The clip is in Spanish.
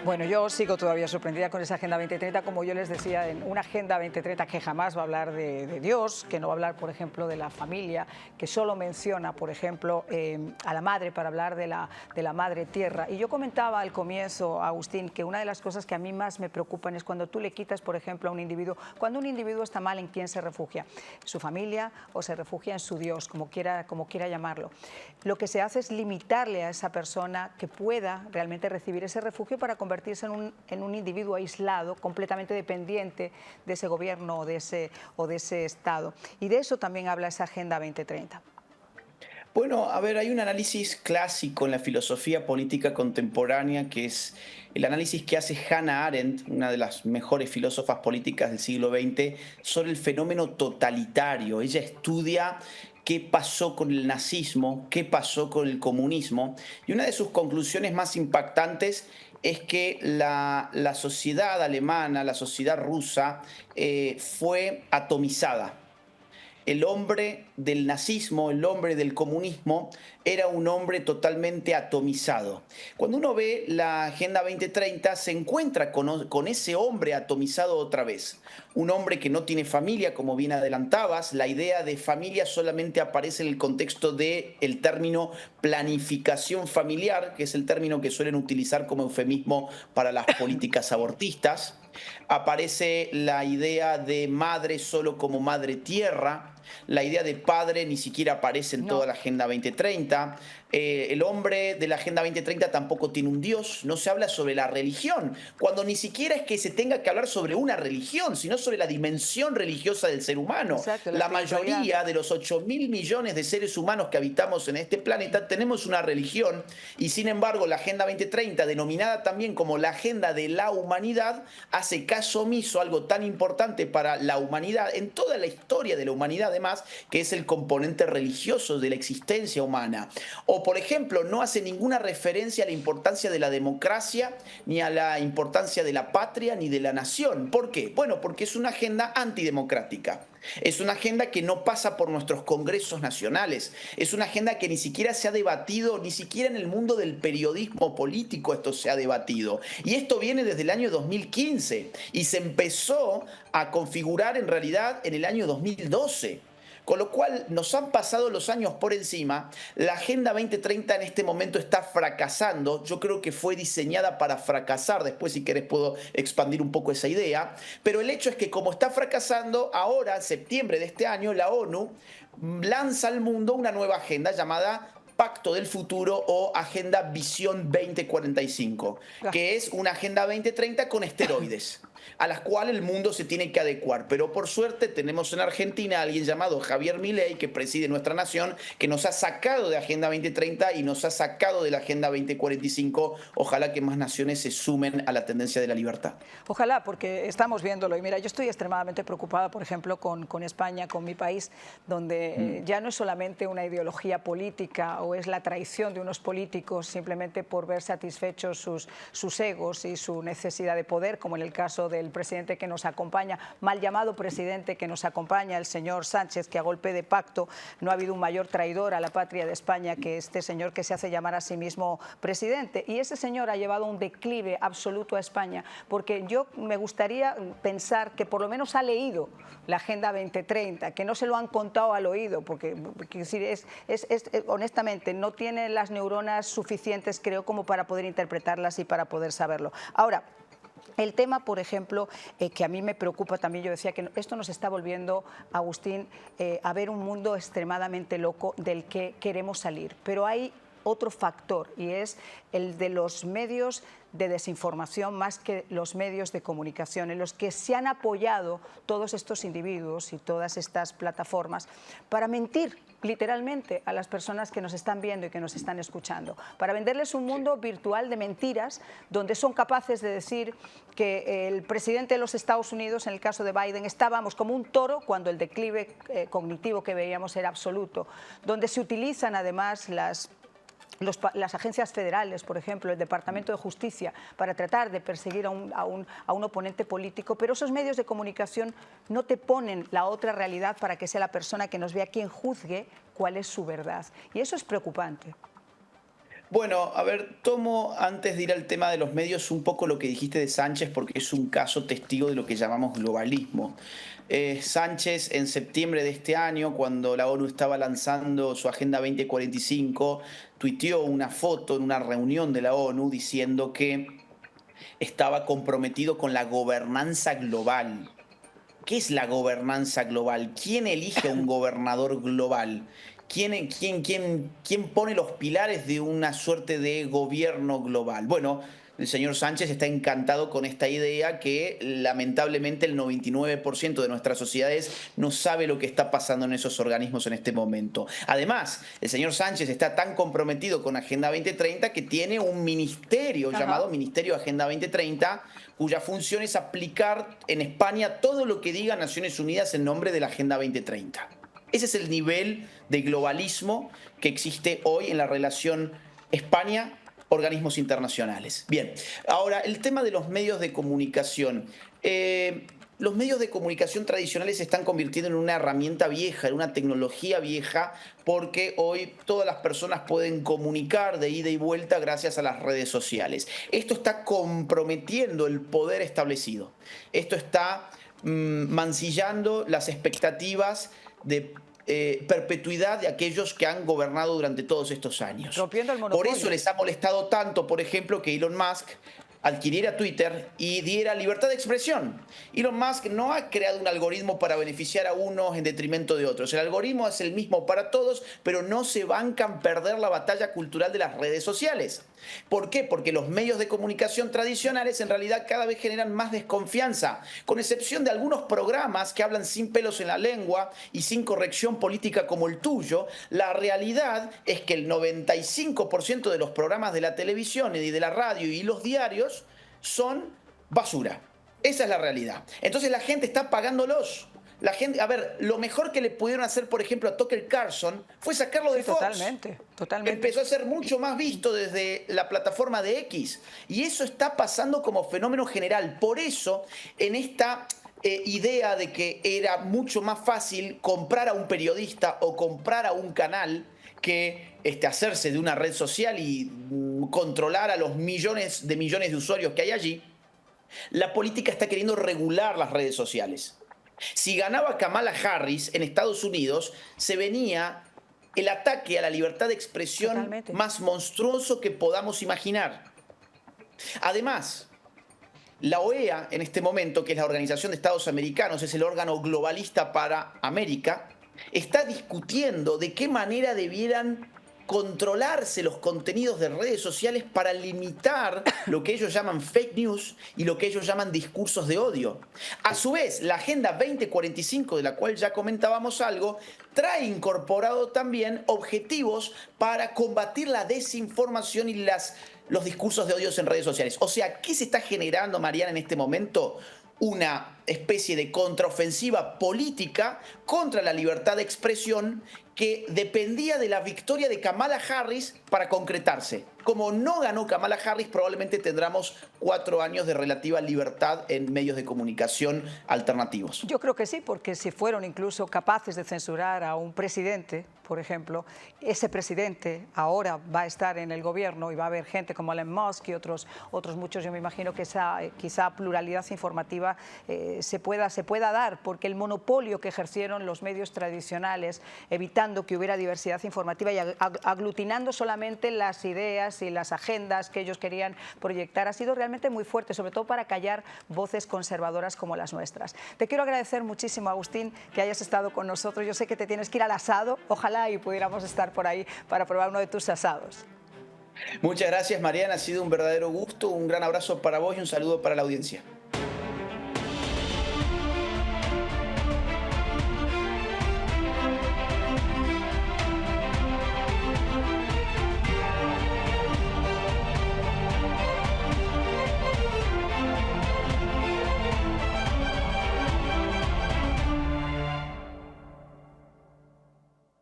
Bueno, yo sigo todavía sorprendida con esa Agenda 2030, como yo les decía, en una Agenda 2030 que jamás va a hablar de Dios, que no va a hablar, por ejemplo, de la familia, que solo menciona, por ejemplo, a la madre para hablar de la madre tierra. Y yo comentaba al comienzo, Agustín, que una de las cosas que a mí más me preocupan es cuando tú le quitas, por ejemplo, a un individuo, cuando un individuo está mal, ¿en quién se refugia? ¿Su familia o se refugia en su Dios, como quiera llamarlo? Lo que se hace es limitarle a esa persona que pueda realmente recibir ese refugio para convertirse en un individuo aislado, completamente dependiente de ese gobierno o de ese Estado. Y de eso también habla esa Agenda 2030. Bueno, a ver, hay un análisis clásico en la filosofía política contemporánea que es el análisis que hace Hannah Arendt, una de las mejores filósofas políticas del siglo XX, sobre el fenómeno totalitario. Ella estudia qué pasó con el nazismo, qué pasó con el comunismo, y una de sus conclusiones más impactantes es que la sociedad alemana, la sociedad rusa, fue atomizada. El hombre del nazismo, el hombre del comunismo, era un hombre totalmente atomizado. Cuando uno ve la Agenda 2030, se encuentra con ese hombre atomizado otra vez. Un hombre que no tiene familia, como bien adelantabas. La idea de familia solamente aparece en el contexto del término planificación familiar, que es el término que suelen utilizar como eufemismo para las políticas abortistas. Aparece la idea de madre solo como madre tierra. La idea de padre ni siquiera aparece en toda No. la Agenda 2030. El hombre de la Agenda 2030 tampoco tiene un Dios. No se habla sobre la religión, cuando ni siquiera es que se tenga que hablar sobre una religión, sino sobre la dimensión religiosa del ser humano. Exacto, la La espiritualidad. mayoría de los 8.000 millones de seres humanos que habitamos en este planeta tenemos una religión, y sin embargo la Agenda 2030, denominada también como la Agenda de la Humanidad, hace caso omiso a algo tan importante para la humanidad, en toda la historia de la humanidad además, que es el componente religioso de la existencia humana. O, por ejemplo, no hace ninguna referencia a la importancia de la democracia, ni a la importancia de la patria, ni de la nación. ¿Por qué? Bueno, porque es una agenda antidemocrática. Es una agenda que no pasa por nuestros congresos nacionales. Es una agenda que ni siquiera se ha debatido, ni siquiera en el mundo del periodismo político esto se ha debatido. Y esto viene desde el año 2015 y se empezó a configurar en realidad en el año 2012. Con lo cual nos han pasado los años por encima. La Agenda 2030 en este momento está fracasando. Yo creo que fue diseñada para fracasar. Después, si querés, puedo expandir un poco esa idea. Pero el hecho es que como está fracasando, ahora, en septiembre de este año, la ONU lanza al mundo una nueva agenda llamada Pacto del Futuro o Agenda Visión 2045, que es una Agenda 2030 con esteroides, a las cuales el mundo se tiene que adecuar. Pero por suerte tenemos en Argentina a alguien llamado Javier Milei, que preside nuestra nación, que nos ha sacado de Agenda 2030 y nos ha sacado de la Agenda 2045. Ojalá que más naciones se sumen a la tendencia de la libertad. Ojalá, porque estamos viéndolo. Y mira, yo estoy extremadamente preocupada, por ejemplo, con España, con mi país, donde ya no es solamente una ideología política o es la traición de unos políticos simplemente por ver satisfechos sus egos y su necesidad de poder, como en el caso del presidente que nos acompaña, mal llamado presidente que nos acompaña, el señor Sánchez, que a golpe de pacto no ha habido un mayor traidor a la patria de España que este señor que se hace llamar a sí mismo presidente. Y ese señor ha llevado un declive absoluto a España, porque yo me gustaría pensar que por lo menos ha leído la Agenda 2030, que no se lo han contado al oído, porque honestamente no tiene las neuronas suficientes, creo, como para poder interpretarlas y para poder saberlo. Ahora, el tema, por ejemplo, que a mí me preocupa también, yo decía que esto nos está volviendo, Agustín, a ver un mundo extremadamente loco del que queremos salir. Pero hay otro factor y es el de los medios de desinformación más que los medios de comunicación, en los que se han apoyado todos estos individuos y todas estas plataformas para mentir literalmente a las personas que nos están viendo y que nos están escuchando, para venderles un mundo virtual de mentiras donde son capaces de decir que el presidente de los Estados Unidos, en el caso de Biden, estábamos como un toro cuando el declive cognitivo que veíamos era absoluto, donde se utilizan además las agencias federales, por ejemplo, el Departamento de Justicia, para tratar de perseguir a un oponente político, pero esos medios de comunicación no te ponen la otra realidad para que sea la persona que nos vea quien juzgue cuál es su verdad. Y eso es preocupante. Bueno, a ver, tomo antes de ir al tema de los medios un poco lo que dijiste de Sánchez porque es un caso testigo de lo que llamamos globalismo. Sánchez en septiembre de este año, cuando la ONU estaba lanzando su Agenda 2045, tuiteó una foto en una reunión de la ONU diciendo que estaba comprometido con la gobernanza global. ¿Qué es la gobernanza global? ¿Quién elige a un gobernador global? ¿Quién pone los pilares de una suerte de gobierno global? Bueno, el señor Sánchez está encantado con esta idea que lamentablemente el 99% de nuestras sociedades no sabe lo que está pasando en esos organismos en este momento. Además, el señor Sánchez está tan comprometido con Agenda 2030 que tiene un ministerio llamado Ministerio Agenda 2030, cuya función es aplicar en España todo lo que diga Naciones Unidas en nombre de la Agenda 2030. Ese es el nivel de globalismo que existe hoy en la relación España-organismos internacionales. Bien, ahora el tema de los medios de comunicación. Los medios de comunicación tradicionales se están convirtiendo en una herramienta vieja, en una tecnología vieja, porque hoy todas las personas pueden comunicar de ida y vuelta gracias a las redes sociales. Esto está comprometiendo el poder establecido. Esto está mancillando las expectativas de perpetuidad de aquellos que han gobernado durante todos estos años. Rompiendo el Por monopolio. eso les ha molestado tanto, por ejemplo, que Elon Musk adquiriera Twitter y diera libertad de expresión. Elon Musk no ha creado un algoritmo para beneficiar a unos en detrimento de otros. El algoritmo es el mismo para todos, pero no se bancan perder la batalla cultural de las redes sociales. ¿Por qué? Porque los medios de comunicación tradicionales en realidad cada vez generan más desconfianza, con excepción de algunos programas que hablan sin pelos en la lengua y sin corrección política como el tuyo. La realidad es que el 95% de los programas de la televisión y de la radio y los diarios son basura. Esa es la realidad. Entonces la gente está pagándolos. La gente, a ver, lo mejor que le pudieron hacer, por ejemplo, a Tucker Carlson fue sacarlo de Fox. Totalmente. Empezó a ser mucho más visto desde la plataforma de X. Y eso está pasando como fenómeno general. Por eso, en esta idea de que era mucho más fácil comprar a un periodista o comprar a un canal que hacerse de una red social y controlar a los millones de usuarios que hay allí, la política está queriendo regular las redes sociales. Si ganaba Kamala Harris en Estados Unidos, se venía el ataque a la libertad de expresión más monstruoso que podamos imaginar. Además, la OEA en este momento, que es la Organización de Estados Americanos, es el órgano globalista para América, está discutiendo de qué manera debieran controlarse los contenidos de redes sociales para limitar lo que ellos llaman fake news y lo que ellos llaman discursos de odio. A su vez, la Agenda 2045, de la cual ya comentábamos algo, trae incorporado también objetivos para combatir la desinformación y los discursos de odio en redes sociales. O sea, ¿qué se está generando, Mariana, en este momento? Una especie de contraofensiva política contra la libertad de expresión que dependía de la victoria de Kamala Harris para concretarse. Como no ganó Kamala Harris, probablemente tendremos 4 años de relativa libertad en medios de comunicación alternativos. Yo creo que sí, porque si fueron incluso capaces de censurar a un presidente, por ejemplo, ese presidente ahora va a estar en el gobierno y va a haber gente como Elon Musk y otros muchos. Yo me imagino que esa quizá pluralidad informativa se pueda dar, porque el monopolio que ejercieron los medios tradicionales, evitando que hubiera diversidad informativa y aglutinando solamente las ideas y las agendas que ellos querían proyectar, ha sido realmente muy fuerte, sobre todo para callar voces conservadoras como las nuestras. Te quiero agradecer muchísimo, Agustín, que hayas estado con nosotros. Yo sé que te tienes que ir al asado, ojalá y pudiéramos estar por ahí para probar uno de tus asados. Muchas gracias, Mariana, ha sido un verdadero gusto, un gran abrazo para vos y un saludo para la audiencia.